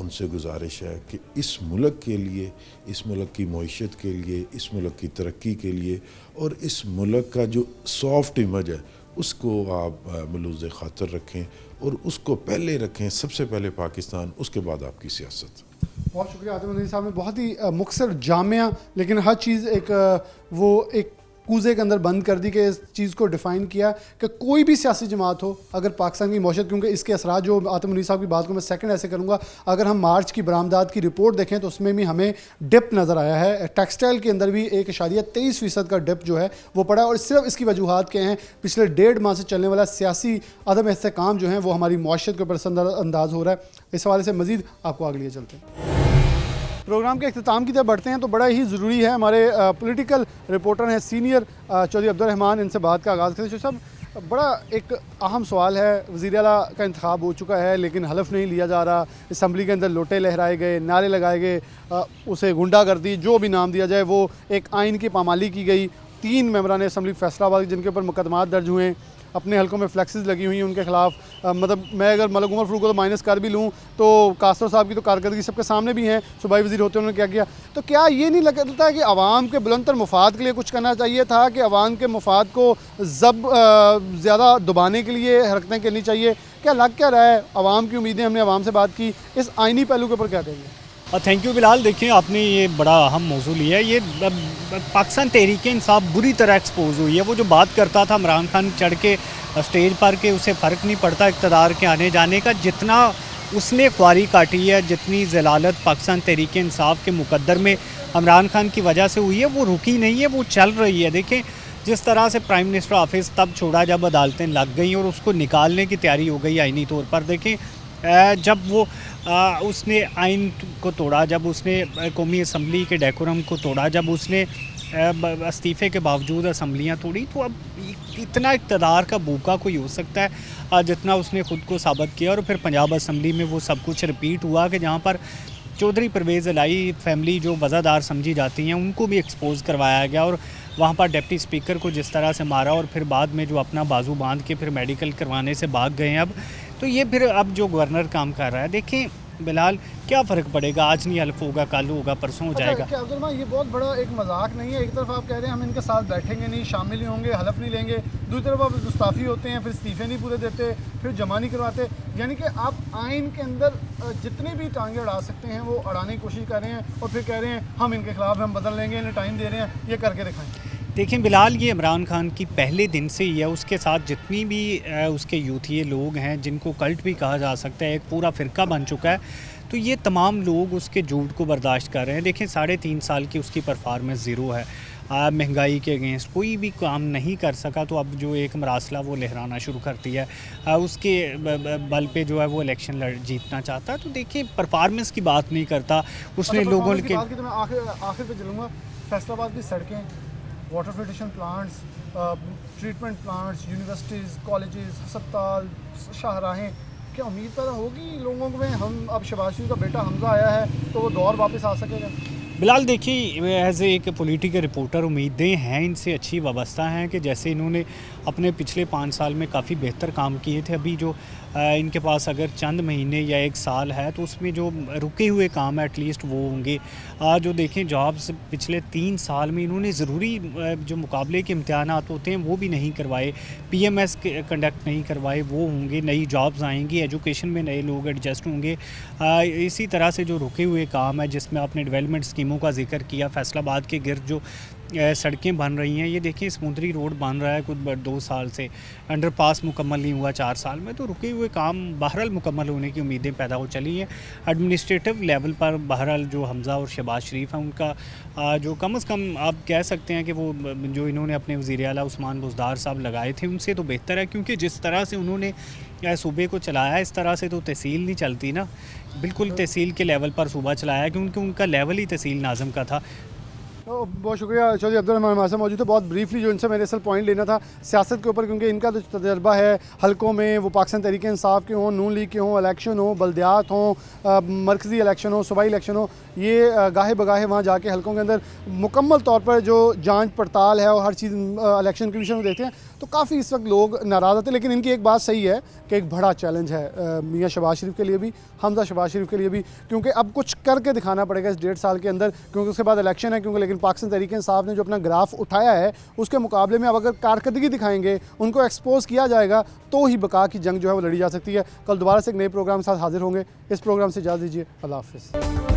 उनसे गुजारिश है कि इस मुल्क के लिए, इस मुल्क की मईशत के लिए, इस मुल्क की तरक्की के लिए, और इस मुल्क का जो सॉफ्ट इमेज है, उसको आप मलूज़ ख़ातर रखें, और उसको पहले रखें, सबसे पहले पाकिस्तान, उसके बाद आपकी सियासत। बहुत शुक्रिया आतिफ नदवी साहब ने, बहुत ही मुख्तसर, जामिया, लेकिन हर चीज़ एक कूज़े के अंदर बंद कर दी कि इस चीज़ को डिफ़ाइन किया कि कोई भी सियासी जमात हो, अगर पाकिस्तान की मौशत, क्योंकि इसके असरात जो आतिफ नदवी साहब की बात को मैं सेकंड ऐसे करूँगा, अगर हम मार्च की बरामदात की रिपोर्ट देखें तो उसमें भी हमें डिप नज़र आया है। टेक्सटाइल के अंदर भी 1.23% का डिप जो है वो पड़ा है, और सिर्फ इसकी वजूहत क्या हैं? पिछले 1.5 माह से चलने वाला सियासी अदम इस्तेहकाम जो है वो हमारी मौशत के ऊपर असरअंदाज हो रहा है। इस हवाले से मज़ीद आपको आगे लिए चलते हैं। प्रोग्राम के अख्ताम की तरफ बढ़ते हैं, तो बड़ा ही ज़रूरी है, हमारे पॉलिटिकल रिपोर्टर हैं सीनियर चौधरी अब्दुर्रहमान, इनसे बात का आगाज़ करें। चौधरी साहब, बड़ा एक अहम सवाल है, वज़ीर आला का इंतखाब हो चुका है, लेकिन हलफ नहीं लिया जा रहा, असम्बली के अंदर लोटे लहराए गए, नारे लगाए गए, उसे गुंडागर्दी जो भी नाम दिया जाए, वो एक आइन की पामाली की गई। 3 मेंबरान असम्बली फैसलाबाद जिनके ऊपर मुकदमात दर्ज हुए, अपने हलकों में फ्लैक्सेस लगी हुई हैं उनके ख़िलाफ़। मतलब मैं अगर मलिक उमर फ़ारूक को तो माइनस कर भी लूँ, तो कासर साहब की तो कारकर्दगी सबके सामने भी हैं, सूबाई वज़ीर होते उन्होंने क्या किया। तो क्या ये नहीं लगता है कि आवाम के बुलंदतर मुफाद के लिए कुछ करना चाहिए था, कि आवाम के मुफाद को ज़्यादा दबाने के लिए हरकतें करनी चाहिए? क्या लग क्या रहा है, आवाम की उम्मीदें, हमने आवाम से बात की, इस आइनी पहलू के ऊपर क्या कहेंगे? Thank you Bilal. देखिए, आपने ये बड़ा अहम मौजू लिया है। ये पाकिस्तान तहरीक इंसाफ बुरी तरह एक्सपोज हुई है। वो जो बात करता था इमरान खान चढ़ के स्टेज पर के उसे फ़र्क नहीं पड़ता इक़्तिदार के आने जाने का, जितना उसने ख्वारी काटी है, जितनी जलालत पाकिस्तान तहरीक इंसाफ के मुकद्दर में इमरान खान की वजह से हुई है, वो रुकी नहीं है, वो चल रही है। देखें, जिस तरह से प्राइम मिनिस्टर ऑफिस तब छोड़ा जब अदालतें लग गई और उसको निकालने की तैयारी हो गई आइनी तौर पर। देखें, जब वो उसने आइन को तोड़ा, जब उसने कौमी असम्बली के डेकोरम को तोड़ा, जब उसने इस्तीफ़े के बावजूद असम्बलियाँ तोड़ी, तो अब इतना इक़्तिदार का भूखा कोई हो सकता है जितना उसने ख़ुद को साबित किया। और फिर पंजाब असम्बली में वो सब कुछ रिपीट हुआ कि जहाँ पर चौधरी परवेज़ इलाही फैमिली जो वज़ादार समझी जाती हैं उनको भी एक्सपोज़ करवाया गया, और वहाँ पर डिप्टी स्पीकर को जिस तरह से मारा, और फिर बाद में जो अपना बाजू बांध के फिर मेडिकल करवाने से भाग गए हैं। अब तो ये फिर अब जो गवर्नर काम कर रहा है, देखें बिलाल, क्या फ़र्क पड़ेगा? आज नहीं हल्फ होगा, कल होगा, परसों हो जाएगा। अच्छा, अब्दुल, ये बहुत बड़ा एक मजाक नहीं है? एक तरफ आप कह रहे हैं हम इनके साथ बैठेंगे नहीं, शामिल नहीं होंगे, हलफ नहीं लेंगे, दूसरी तरफ आप गुस्ताफी होते हैं, फिर इस्तीफ़े नहीं पूरे देते, फिर जमा नहीं करवाते। यानी कि आप आइन के अंदर जितनी भी टांगे अड़ा सकते हैं वो अड़ाने की कोशिश कर रहे हैं, और फिर कह रहे हैं हम इनके खिलाफ हम बदल लेंगे, इन्हें टाइम दे रहे हैं, ये करके दिखाएँ। देखें बिलाल, ये इमरान खान की पहले दिन से ही है, उसके साथ जितनी भी उसके यूथीय लोग हैं, जिनको कल्ट भी कहा जा सकता है, एक पूरा फ़िरका बन चुका है, तो ये तमाम लोग उसके झूठ को बर्दाश्त कर रहे हैं। देखें, 3.5 साल की उसकी परफॉर्मेंस ज़ीरो है। महंगाई के अगेंस्ट कोई भी काम नहीं कर सका, तो अब जो एक मरासला वो लहराना शुरू करती है, उसके बल पे जो है वो इलेक्शन जीतना चाहता है। तो देखिए परफॉर्मेंस की बात नहीं करता उसने लोगों के। तो मैं आखिर पे चलूँगा, फैसलाबाद की सड़कें, water filtration plants, treatment plants, universities, colleges, अस्पताल, शाहराहें, क्या उम्मीद पैदा होगी लोगों में हम अब शहबाज शरीफ का बेटा हमजा आया है तो वो दौर वापस आ सकेगा? बिलाल देखिए, एज एक पॉलिटिकल रिपोर्टर उम्मीदें हैं इनसे अच्छी वाबस्ता हैं कि जैसे इन्होंने अपने पिछले 5 साल में काफ़ी बेहतर काम किए थे, अभी जो इनके पास अगर चंद महीने या 1 साल है तो उसमें जो रुके हुए काम है एटलीस्ट वो होंगे। जो देखें जॉब्स पिछले 3 साल में इन्होंने ज़रूरी जो मुकाबले के इम्तहानात होते हैं वो भी नहीं करवाए, PMS कंडक्ट नहीं करवाए, वो होंगे, नई जॉब्स आएंगी, एजुकेशन में नए लोग एडजस्ट होंगे। इसी तरह से जो रुके हुए काम है जिसमें आपने डेवलपमेंट स्कीमों का जिक्र किया, फैसलाबाद के गिर्द जो सड़कें बन रही हैं, ये देखिए समुद्री रोड बन रहा है कुछ 2 साल से, अंडरपास मुकम्मल नहीं हुआ 4 साल में, तो रुके हुए काम बहरहाल मुकम्मल होने की उम्मीदें पैदा हो चली हैं। एडमिनिस्ट्रेटिव लेवल पर बहरहाल जो हमज़ा और शहबाज शरीफ हैं उनका जो कम से कम आप कह सकते हैं कि वो जो इन्होंने अपने वज़ीर आला उस्मान बुज़दार साहब लगाए थे उनसे तो बेहतर है, क्योंकि जिस तरह से उन्होंने सूबे को चलाया इस तरह से तो तहसील नहीं चलती ना, बिल्कुल तहसील के लेवल पर सूबा चलाया, क्योंकि उनका लेवल ही तहसील नाज़म का था। तो बहुत शुक्रिया चौधरी अब्दुर्रहमान हमारे साथ मौजूद थे। बहुत ब्रीफली जो इनसे मेरे असल पॉइंट लेना था सियासत के ऊपर, क्योंकि इनका जो तजर्बा है हलकों में, वो पाकिस्तान तहरीक इंसाफ के हों, नून लीग के हों, इलेक्शन हो, बल्दियात हों, मरकज़ी इलेक्शन हो, सूबाई इलेक्शन हो, ये गाहे बगाहे वहाँ जाके हलकों के अंदर मुकम्मल तौर पर जो जांच पड़ताल है और हर चीज़ इलेक्शन कमीशन को देखते हैं, तो काफ़ी इस वक्त लोग नाराज़ थे। लेकिन इनकी एक बात सही है कि एक बड़ा चैलेंज है मियाँ शहबाज शरीफ के लिए भी, हमजा शहबाज शरीफ के लिए भी, क्योंकि अब कुछ करके दिखाना पड़ेगा इस 1.5 साल के अंदर, क्योंकि उसके बाद इलेक्शन है। क्योंकि लेकिन पाकिस्तान तहरीक इंसाफ ने जो अपना ग्राफ उठाया है उसके मुकाबले में अब अगर कारकर्दगी दिखाएंगे, उनको एक्सपोज किया जाएगा, तो ही बका की जंग जो है वो लड़ी जा सकती है। कल दोबारा से एक नए प्रोग्राम के साथ हाजिर होंगे। इस प्रोग्राम से इजाज़त दीजिए, अल्लाह हाफ़िज़।